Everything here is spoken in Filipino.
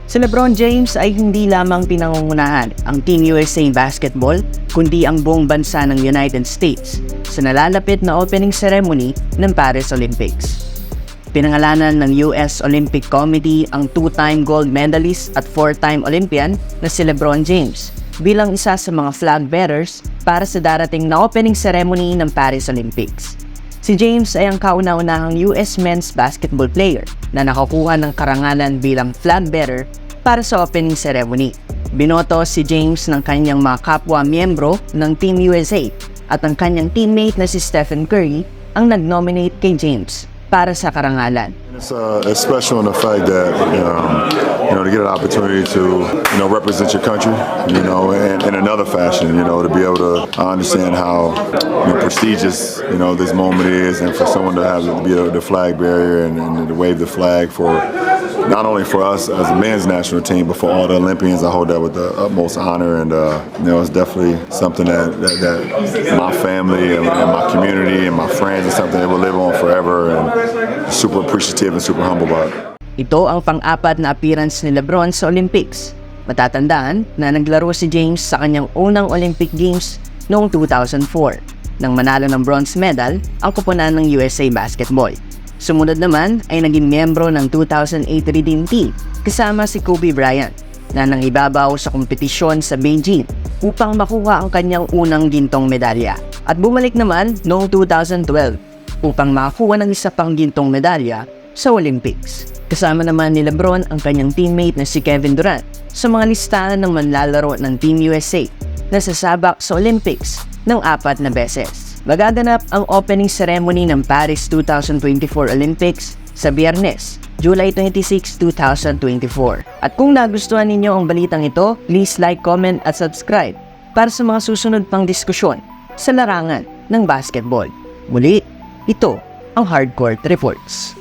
Si LeBron James ay hindi lamang pinangungunahan ang Team USA Basketball, kundi ang buong bansa ng United States sa nalalapit na opening ceremony ng Paris Olympics. Pinangalanan ng US Olympic Committee ang 2-time gold medalist at 4-time Olympian na si LeBron James bilang isa sa mga flag bearers para sa darating na opening ceremony ng Paris Olympics. Si James ay ang kauna-unahang US men's basketball player na nakakuha ng karangalan bilang flag bearer para sa opening ceremony. Binoto si James ng kanyang mga kapwa-miyembro ng Team USA at ang kanyang teammate na si Stephen Curry ang nag-nominate kay James para sa karangalan. It's special in the fact that to get an opportunity to represent your country, in another fashion, to be able to understand how prestigious this moment is, and for someone to have to be the flag bearer and to wave the flag for not only for us as a men's national team, but for all the Olympians. I hold that with the utmost honor, and it's definitely something that my family and my community and my friends is something that will live on forever, and super appreciative and super humble about it. Ito ang pang-apat na appearance ni LeBron sa Olympics. Matatandaan na naglaro si James sa kanyang unang Olympic Games noong 2004 nang manalo ng bronze medal ang koponan ng USA Basketball. Sumunod naman ay naging miyembro ng 2008 Redeem Team kasama si Kobe Bryant na nangibabaw sa kompetisyon sa Beijing upang makuha ang kanyang unang gintong medalya. At bumalik naman noong 2012 upang makakuha ng isa pang gintong medalya sa Olympics. Kasama naman ni LeBron ang kanyang teammate na si Kevin Durant sa mga listahan ng manlalaro ng Team USA na sasabak sa Olympics ng 4 na beses. Magaganap ang opening ceremony ng Paris 2024 Olympics sa Biyernes, July 26, 2024. At kung nagustuhan ninyo ang balitang ito, please like, comment at subscribe para sa mga susunod pang diskusyon sa larangan ng basketball. Muli, ito ang Hardcourt Reports.